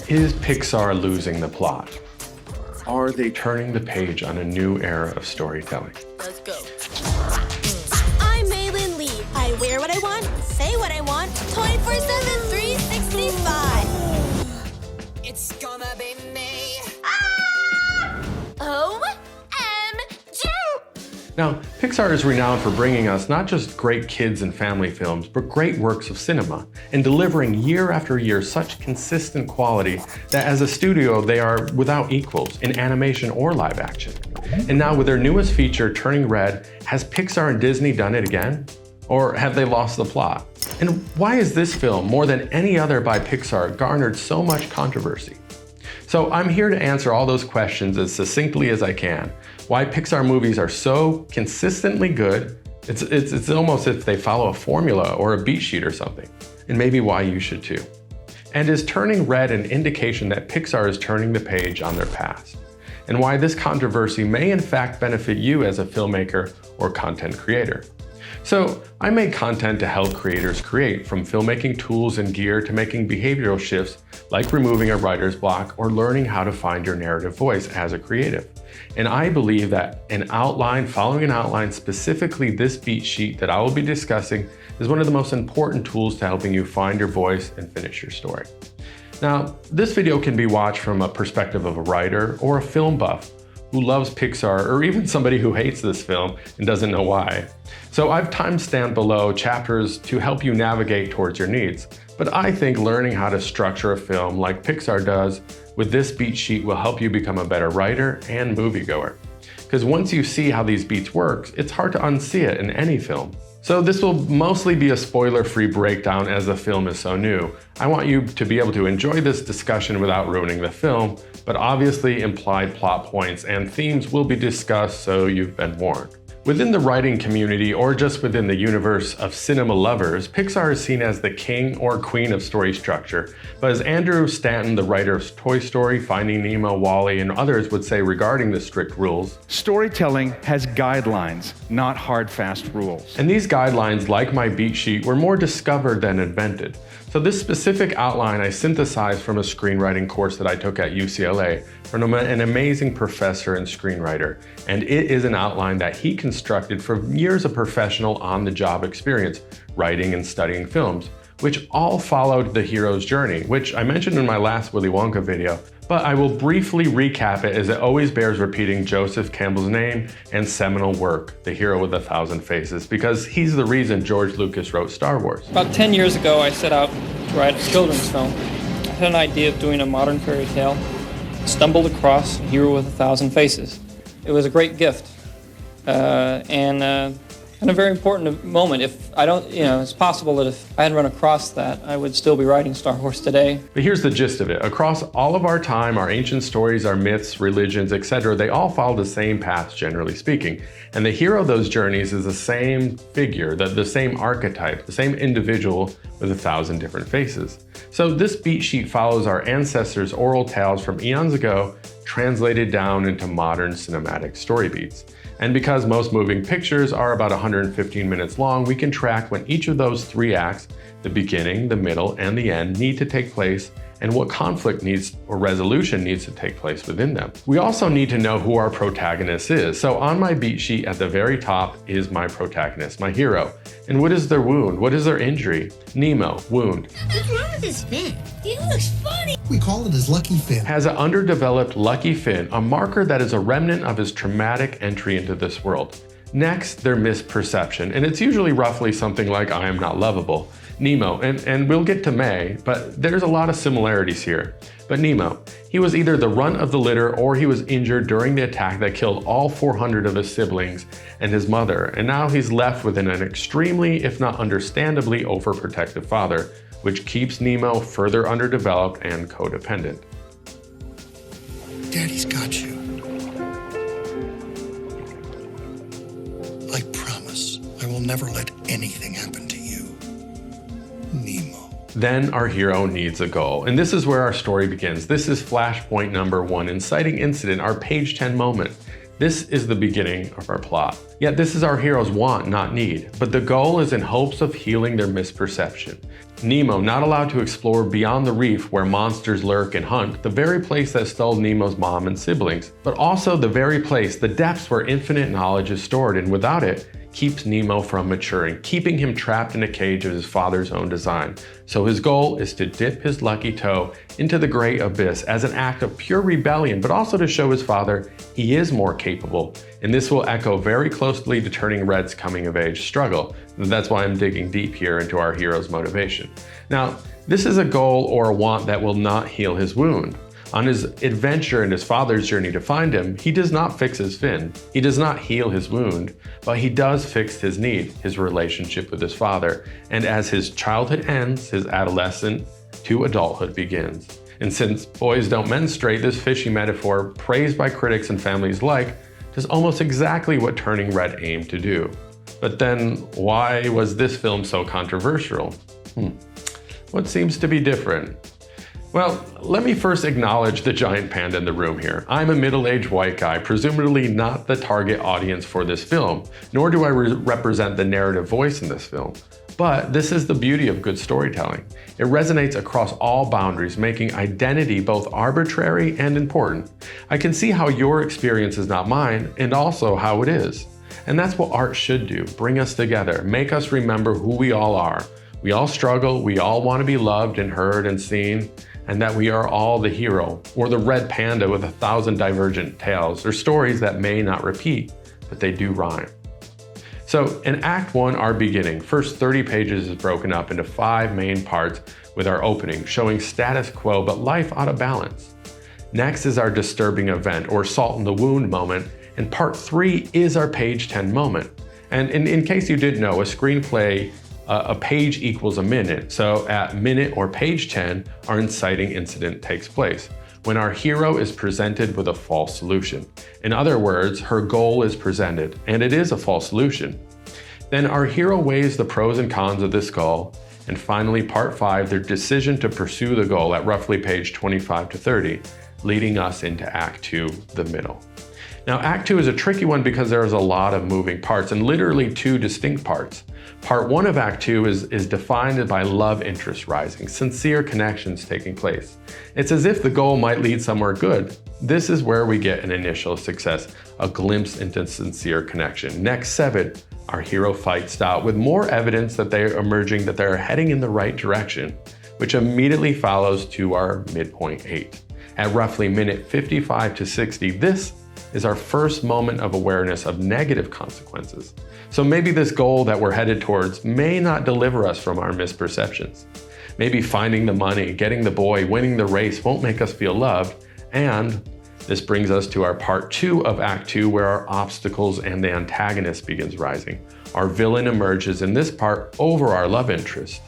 Is Pixar losing the plot? Are they turning the page on a new era of storytelling? Let's go. I'm Maylin Lee. I wear what I want, say what I want, 24/7, 365. It's gonna be me. OMG! Now, Pixar is renowned for bringing us not just great kids and family films, but great works of cinema, and delivering year after year such consistent quality that as a studio they are without equals in animation or live action. And now with their newest feature, Turning Red, has Pixar and Disney done it again? Or have they lost the plot? And why is this film, more than any other by Pixar, garnered so much controversy? So I'm here to answer all those questions as succinctly as I can. Why Pixar movies are so consistently good, it's almost as if they follow a formula or a beat sheet or something. And maybe why you should too. And is Turning Red an indication that Pixar is turning the page on their past? And why this controversy may in fact benefit you as a filmmaker or content creator. So I make content to help creators create, from filmmaking tools and gear to making behavioral shifts like removing a writer's block or learning how to find your narrative voice as a creative. And I believe that following an outline, specifically this beat sheet that I will be discussing, is one of the most important tools to helping you find your voice and finish your story. Now, this video can be watched from a perspective of a writer or a film buff who loves Pixar, or even somebody who hates this film and doesn't know why. So I've timestamped below chapters to help you navigate towards your needs. But I think learning how to structure a film like Pixar does with this beat sheet will help you become a better writer and moviegoer. Because once you see how these beats work, it's hard to unsee it in any film. So this will mostly be a spoiler-free breakdown as the film is so new. I want you to be able to enjoy this discussion without ruining the film, but obviously implied plot points and themes will be discussed, so you've been warned. Within the writing community, or just within the universe of cinema lovers, Pixar is seen as the king or queen of story structure. But as Andrew Stanton, the writer of Toy Story, Finding Nemo, WALL-E, and others would say regarding the strict rules, storytelling has guidelines, not hard, fast rules. And these guidelines, like my beat sheet, were more discovered than invented. So this specific outline I synthesized from a screenwriting course that I took at UCLA from an amazing professor and screenwriter. And it is an outline that he constructed from years of professional on-the-job experience, writing and studying films, which all followed the hero's journey, which I mentioned in my last Willy Wonka video, but I will briefly recap it as it always bears repeating Joseph Campbell's name and seminal work, The Hero with 1,000 Faces, because he's the reason George Lucas wrote Star Wars. About 10 years ago, I set out to write a children's film. I had an idea of doing a modern fairy tale, stumbled across A Hero with 1,000 Faces. It was a great gift, and a very important moment. It's possible that if I had run across that, I would still be writing Star Wars today. But here's the gist of it. Across all of our time, our ancient stories, our myths, religions, etc., they all follow the same paths, generally speaking. And the hero of those journeys is the same figure, the same archetype, the same individual with 1,000 different faces. So this beat sheet follows our ancestors' oral tales from eons ago, translated down into modern cinematic story beats. And because most moving pictures are about 115 minutes long, we can track when each of those three acts, the beginning, the middle, and the end, need to take place, and what conflict needs or resolution needs to take place within them. We also need to know who our protagonist is. So on my beat sheet at the very top is my protagonist, my hero. And what is their wound? What is their injury? Nemo, wound. What's wrong with this fin? He looks funny. We call it his lucky fin. Has an underdeveloped lucky fin, a marker that is a remnant of his traumatic entry into this world. Next, their misperception, and it's usually roughly something like, I am not lovable. Nemo, and we'll get to May, but there's a lot of similarities here. But Nemo, he was either the runt of the litter or he was injured during the attack that killed all 400 of his siblings and his mother, and now he's left with an extremely, if not understandably, overprotective father, which keeps Nemo further underdeveloped and codependent. Daddy's got you. I promise I will never let anything happen to you. Nemo. Then our hero needs a goal, and this is where our story begins. This is flashpoint number 1, inciting incident, our page 10 moment. This is the beginning of our plot. Yet this is our hero's want, not need, but the goal is in hopes of healing their misperception. Nemo, not allowed to explore beyond the reef where monsters lurk and hunt, the very place that stole Nemo's mom and siblings, but also the very place, the depths where infinite knowledge is stored, and without it, keeps Nemo from maturing, keeping him trapped in a cage of his father's own design. So his goal is to dip his lucky toe into the great abyss as an act of pure rebellion, but also to show his father he is more capable. And this will echo very closely to Turning Red's coming of age struggle. That's why I'm digging deep here into our hero's motivation. Now, this is a goal or a want that will not heal his wound. On his adventure and his father's journey to find him, he does not fix his fin. He does not heal his wound, but he does fix his need, his relationship with his father. And as his childhood ends, his adolescence to adulthood begins. And since boys don't menstruate, this fishy metaphor, praised by critics and families alike, does almost exactly what Turning Red aimed to do. But then, why was this film so controversial? What seems to be different? Well, let me first acknowledge the giant panda in the room here. I'm a middle-aged white guy, presumably not the target audience for this film, nor do I represent the narrative voice in this film. But this is the beauty of good storytelling. It resonates across all boundaries, making identity both arbitrary and important. I can see how your experience is not mine, and also how it is. And that's what art should do, bring us together, make us remember who we all are. We all struggle, we all want to be loved and heard and seen, and that we are all the hero, or the red panda with 1,000 divergent tales, or stories that may not repeat, but they do rhyme. So in Act 1, our beginning, first 30 pages is broken up into 5 main parts with our opening, showing status quo but life out of balance. Next is our disturbing event, or salt in the wound moment, and part 3 is our page 10 moment. And in case you didn't know, a screenplay, a page equals a minute. So at minute or page 10, our inciting incident takes place, when our hero is presented with a false solution. In other words, her goal is presented, and it is a false solution. Then our hero weighs the pros and cons of this goal, and finally part 5, their decision to pursue the goal at roughly page 25 to 30, leading us into Act 2, the middle. Now, Act 2 is a tricky one because there is a lot of moving parts, and literally 2 distinct parts. Part 1 of Act 2 is defined by love interest rising, sincere connections taking place. It's as if the goal might lead somewhere good. This is where we get an initial success, a glimpse into sincere connection. Next 7, our hero fights out with more evidence that they're emerging, that they're heading in the right direction, which immediately follows to our midpoint 8. At roughly minute 55 to 60, this is our first moment of awareness of negative consequences. So maybe this goal that we're headed towards may not deliver us from our misperceptions. Maybe finding the money, getting the boy, winning the race won't make us feel loved. And this brings us to our part 2 of Act 2, where our obstacles and the antagonist begins rising. Our villain emerges in this part over our love interest.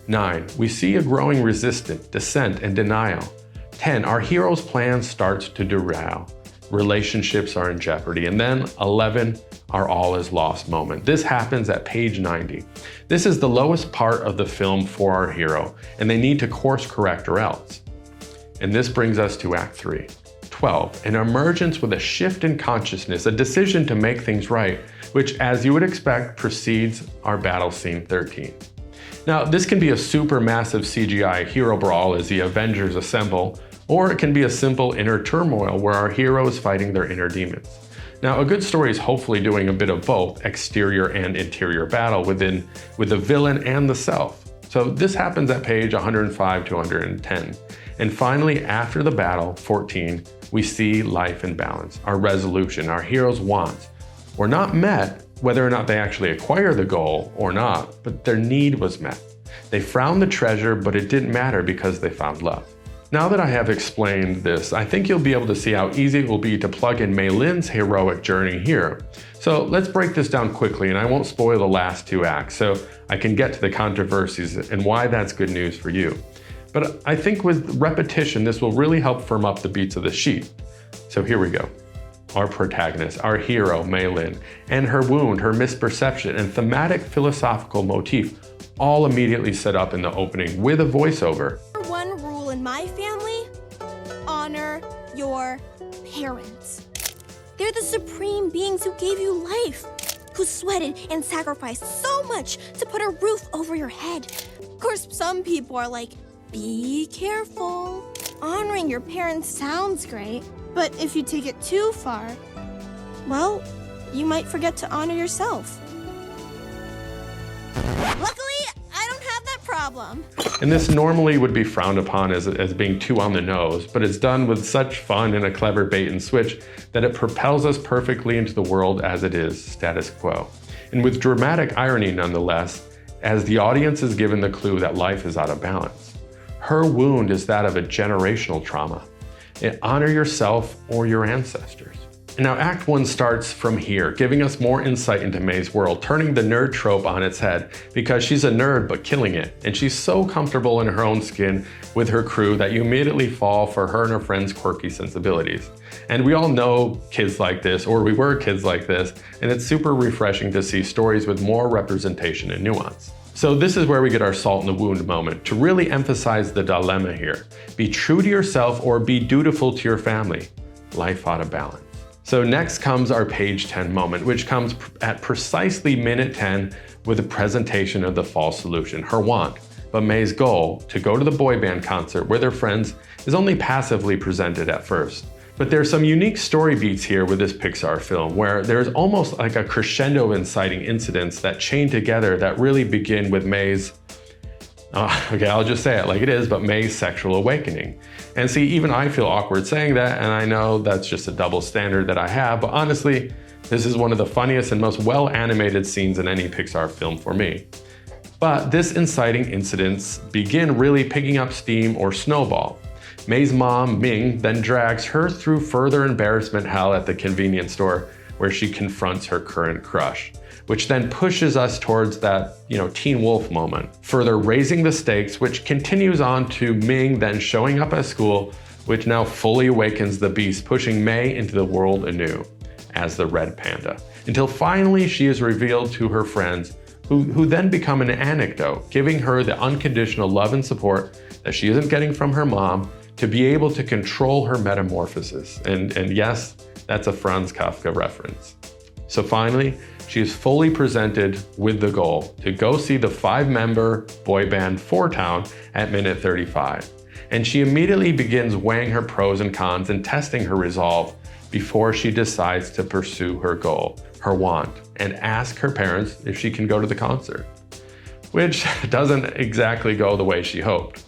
9, we see a growing resistance, dissent, and denial. 10, our hero's plan starts to derail. Relationships are in jeopardy. And then 11, our all is lost moment. This happens at page 90. This is the lowest part of the film for our hero, and they need to course correct or else. And this brings us to Act 3. 12, an emergence with a shift in consciousness, a decision to make things right, which, as you would expect, precedes our battle scene 13. Now, this can be a super massive CGI hero brawl as the Avengers assemble, or it can be a simple inner turmoil where our hero is fighting their inner demons. Now, a good story is hopefully doing a bit of both, exterior and interior battle with the villain and the self. So this happens at page 105 to 110. And finally, after the battle, 14, we see life in balance, our resolution, our hero's wants were not met, whether or not they actually acquire the goal or not, but their need was met. They found the treasure, but it didn't matter because they found love. Now that I have explained this, I think you'll be able to see how easy it will be to plug in Mei Lin's heroic journey here. So let's break this down quickly, and I won't spoil the last 2 acts, so I can get to the controversies and why that's good news for you. But I think with repetition, this will really help firm up the beats of the sheet. So here we go. Our protagonist, our hero, Mei Lin, and her wound, her misperception, and thematic philosophical motif all immediately set up in the opening with a voiceover. One rule in my family: honor your parents. They're the supreme beings who gave you life, who sweated and sacrificed so much to put a roof over your head. Of course, some people are like, be careful. Honoring your parents sounds great, but if you take it too far, well, you might forget to honor yourself. Luckily, I don't have that problem. And this normally would be frowned upon as being too on the nose, but it's done with such fun and a clever bait and switch that it propels us perfectly into the world as it is, status quo. And with dramatic irony nonetheless, as the audience is given the clue that life is out of balance. Her wound is that of a generational trauma. Honor yourself or your ancestors. And now Act 1 starts from here, giving us more insight into May's world, turning the nerd trope on its head, because she's a nerd but killing it, and she's so comfortable in her own skin with her crew that you immediately fall for her and her friends' quirky sensibilities. And we all know kids like this, or we were kids like this, and it's super refreshing to see stories with more representation and nuance. So this is where we get our salt in the wound moment, to really emphasize the dilemma here. Be true to yourself or be dutiful to your family. Life out of balance. So next comes our page 10 moment, which comes at precisely minute 10 with a presentation of the false solution, her want. But May's goal, to go to the boy band concert with her friends, is only passively presented at first. But there's some unique story beats here with this Pixar film, where there's almost like a crescendo of inciting incidents that chain together that really begin with May's, okay, I'll just say it like it is, but May's sexual awakening. And see, even I feel awkward saying that, and I know that's just a double standard that I have, but honestly, this is one of the funniest and most well-animated scenes in any Pixar film for me. But this inciting incidents begin really picking up steam or snowball. May's mom, Ming, then drags her through further embarrassment hell at the convenience store where she confronts her current crush, which then pushes us towards that, Teen Wolf moment, further raising the stakes, which continues on to Ming then showing up at school, which now fully awakens the beast, pushing May into the world anew as the Red Panda, until finally she is revealed to her friends, who then become an anecdote, giving her the unconditional love and support that she isn't getting from her mom, to be able to control her metamorphosis. And yes, that's a Franz Kafka reference. So finally, she is fully presented with the goal to go see the 5-member boy band Four Town at minute 35. And she immediately begins weighing her pros and cons and testing her resolve before she decides to pursue her goal, her want, and ask her parents if she can go to the concert, which doesn't exactly go the way she hoped.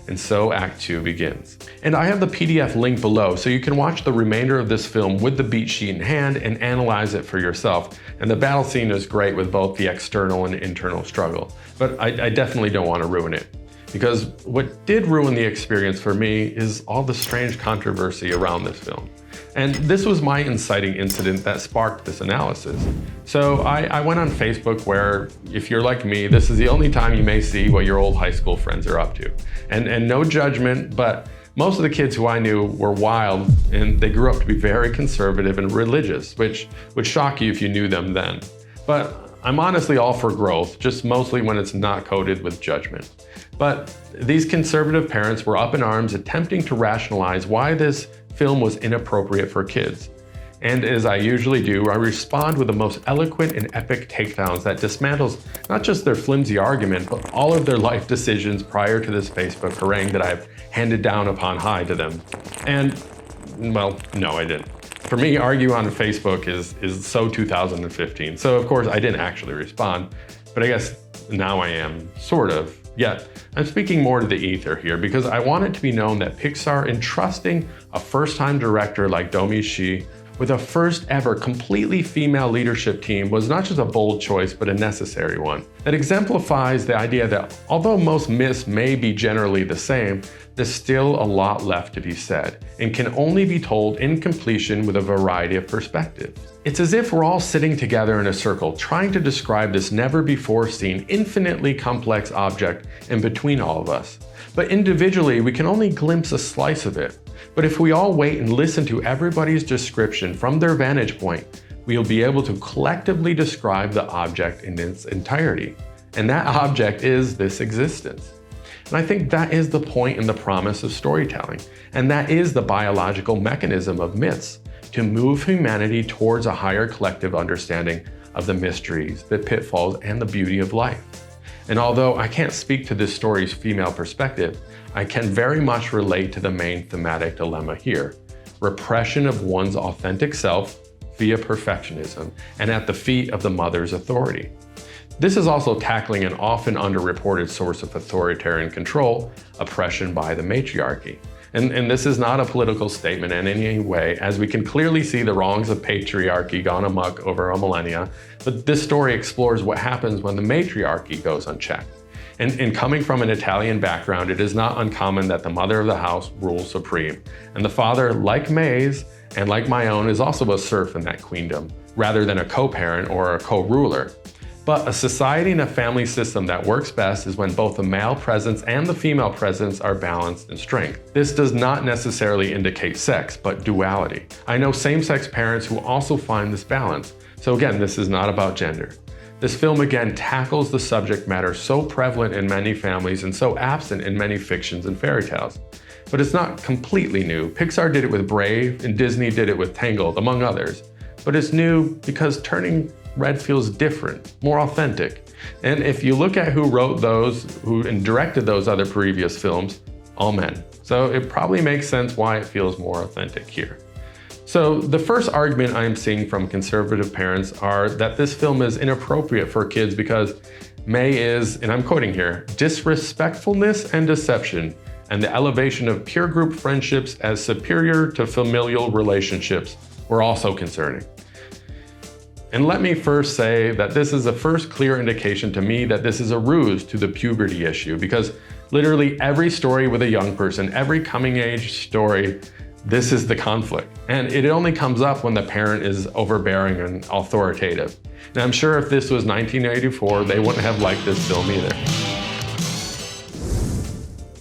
And so Act 2 begins. And I have the PDF link below so you can watch the remainder of this film with the beat sheet in hand and analyze it for yourself. And the battle scene is great with both the external and internal struggle, but I definitely don't want to ruin it. Because what did ruin the experience for me is all the strange controversy around this film. And this was my inciting incident that sparked this analysis. So I went on Facebook, where if you're like me, this is the only time you may see what your old high school friends are up to. And no judgment, but most of the kids who I knew were wild, and they grew up to be very conservative and religious, which would shock you if you knew them then. But I'm honestly all for growth, just mostly when it's not coated with judgment. But these conservative parents were up in arms attempting to rationalize why this film was inappropriate for kids. And as I usually do, I respond with the most eloquent and epic takedowns that dismantles not just their flimsy argument, but all of their life decisions prior to this Facebook harangue that I've handed down upon high to them. And, well, no, I didn't. For me, argue on Facebook is so 2015. So of course I didn't actually respond, but I guess now I am, sort of. Yet, I'm speaking more to the ether here because I want it to be known that Pixar, in trusting a first-time director like Domi Shi with a first ever completely female leadership team, was not just a bold choice, but a necessary one. That exemplifies the idea that although most myths may be generally the same, there's still a lot left to be said, and can only be told in completion with a variety of perspectives. It's as if we're all sitting together in a circle, trying to describe this never-before-seen, infinitely complex object in between all of us. But individually, we can only glimpse a slice of it. But if we all wait and listen to everybody's description from their vantage point, we'll be able to collectively describe the object in its entirety. And that object is this existence. And I think that is the point and the promise of storytelling. And that is the biological mechanism of myths, to move humanity towards a higher collective understanding of the mysteries, the pitfalls, and the beauty of life. And although I can't speak to this story's female perspective, I can very much relate to the main thematic dilemma here: repression of one's authentic self via perfectionism and at the feet of the mother's authority. This is also tackling an often underreported source of authoritarian control, oppression by the matriarchy. And this is not a political statement in any way, as we can clearly see the wrongs of patriarchy gone amok over a millennia, but this story explores what happens when the matriarchy goes unchecked. And coming from an Italian background, it is not uncommon that the mother of the house rules supreme, and the father, like May's, and like my own, is also a serf in that queendom, rather than a co-parent or a co-ruler. But a society and a family system that works best is when both the male presence and the female presence are balanced in strength. This does not necessarily indicate sex, but duality. I know same-sex parents who also find this balance. So again, this is not about gender. This film again tackles the subject matter so prevalent in many families and so absent in many fictions and fairy tales. But it's not completely new. Pixar did it with Brave, and Disney did it with Tangled, among others. But it's new because turning red feels different, more authentic. And if you look at who wrote those, and directed those other previous films, all men. So it probably makes sense why it feels more authentic here. So the first argument I'm seeing from conservative parents are that this film is inappropriate for kids because May is, and I'm quoting here, disrespectfulness and deception, and the elevation of peer group friendships as superior to familial relationships were also concerning. And let me first say that this is the first clear indication to me that this is a ruse to the puberty issue, because literally every story with a young person, every coming age story, this is the conflict. And it only comes up when the parent is overbearing and authoritative. And I'm sure if this was 1984, they wouldn't have liked this film either.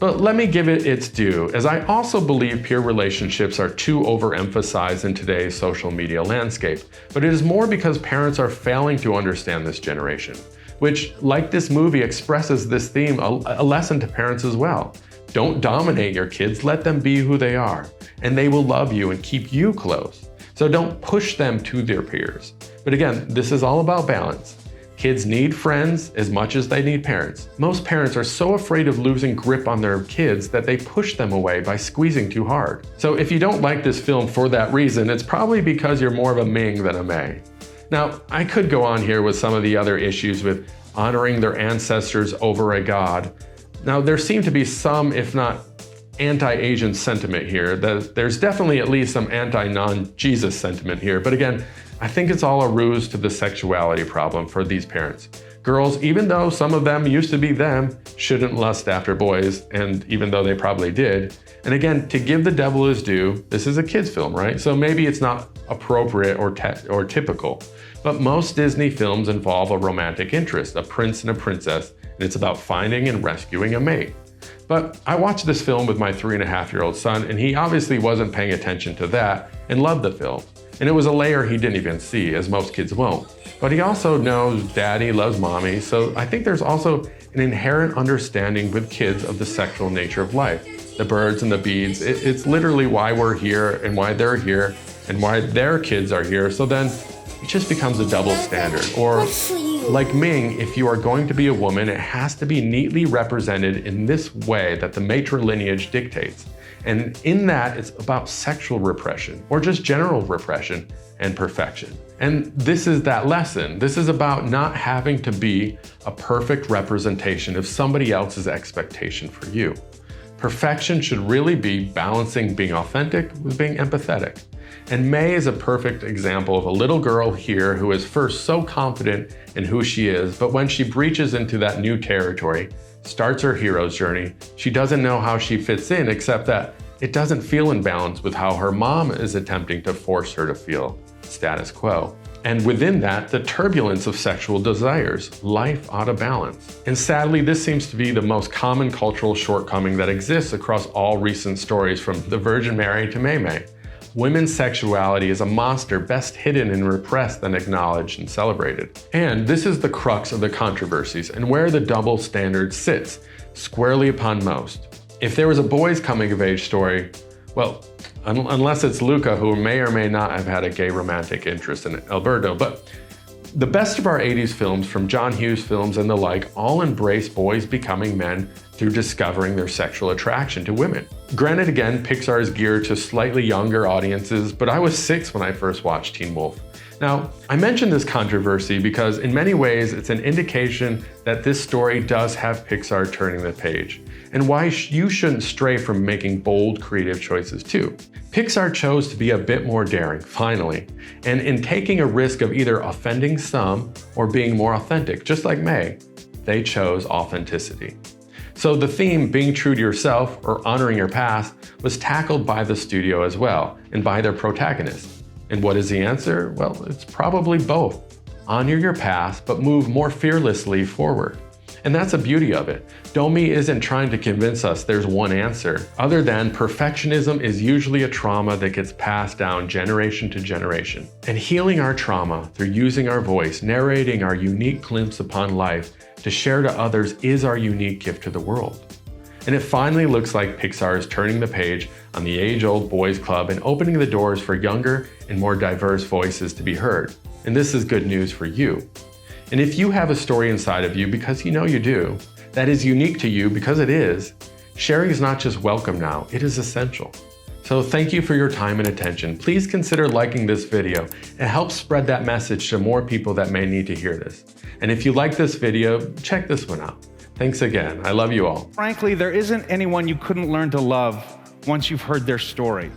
But let me give it its due, as I also believe peer relationships are too overemphasized in today's social media landscape. But it is more because parents are failing to understand this generation, which, like this movie, expresses this theme, a lesson to parents as well. Don't dominate your kids, let them be who they are, and they will love you and keep you close. So don't push them to their peers. But again, this is all about balance. Kids need friends as much as they need parents. Most parents are so afraid of losing grip on their kids that they push them away by squeezing too hard. So if you don't like this film for that reason, it's probably because you're more of a Ming than a May. Now, I could go on here with some of the other issues with honoring their ancestors over a god. Now, there seem to be some, if not anti-Asian sentiment here. There's definitely at least some anti-non-Jesus sentiment here. But again, I think it's all a ruse to the sexuality problem for these parents. Girls, even though some of them used to be them, shouldn't lust after boys, and even though they probably did. And again, to give the devil his due, this is a kid's film, right? So maybe it's not appropriate or typical. But most Disney films involve a romantic interest, a prince and a princess, and it's about finding and rescuing a mate. But I watched this film with my 3.5-year-old son, and he obviously wasn't paying attention to that and loved the film. And it was a layer he didn't even see, as most kids won't. But he also knows daddy loves mommy, so I think there's also an inherent understanding with kids of the sexual nature of life. The birds and the beads, it's literally why we're here and why they're here and why their kids are here, so then it just becomes a double standard. Or like Ming, if you are going to be a woman, it has to be neatly represented in this way that the matrilineage dictates. And in that, it's about sexual repression, or just general repression and perfection. And this is that lesson. This is about not having to be a perfect representation of somebody else's expectation for you. Perfection should really be balancing being authentic with being empathetic. And May is a perfect example of a little girl here who is first so confident in who she is, but when she breaches into that new territory, starts her hero's journey, she doesn't know how she fits in, except that it doesn't feel in balance with how her mom is attempting to force her to feel status quo. And within that, the turbulence of sexual desires, life out of balance. And sadly, this seems to be the most common cultural shortcoming that exists across all recent stories, from the Virgin Mary to May May. Women's sexuality is a monster best hidden and repressed than acknowledged and celebrated. And this is the crux of the controversies and where the double standard sits. squarely upon most. If there was a boy's coming-of-age story, well, unless it's Luca, who may or may not have had a gay romantic interest in Alberto, but the best of our 80s films, from John Hughes films and the like, all embrace boys becoming men through discovering their sexual attraction to women. Granted, again, Pixar is geared to slightly younger audiences, but I was 6 when I first watched Teen Wolf. Now, I mention this controversy because in many ways it's an indication that this story does have Pixar turning the page, and why you shouldn't stray from making bold, creative choices too. Pixar chose to be a bit more daring, finally, and in taking a risk of either offending some or being more authentic, just like May, they chose authenticity. So the theme, being true to yourself or honoring your past, was tackled by the studio as well, and by their protagonist. And what is the answer? Well, it's probably both. Honor your past, but move more fearlessly forward. And that's the beauty of it. Domi isn't trying to convince us there's one answer, other than perfectionism is usually a trauma that gets passed down generation to generation. And healing our trauma through using our voice, narrating our unique glimpse upon life to share to others is our unique gift to the world. And it finally looks like Pixar is turning the page on the age-old boys club and opening the doors for younger and more diverse voices to be heard. And this is good news for you. And if you have a story inside of you, because you know you do, that is unique to you because it is, sharing is not just welcome now, it is essential. So thank you for your time and attention. Please consider liking this video and help spread that message to more people that may need to hear this. And if you like this video, check this one out. Thanks again. I love you all. Frankly, there isn't anyone you couldn't learn to love once you've heard their story.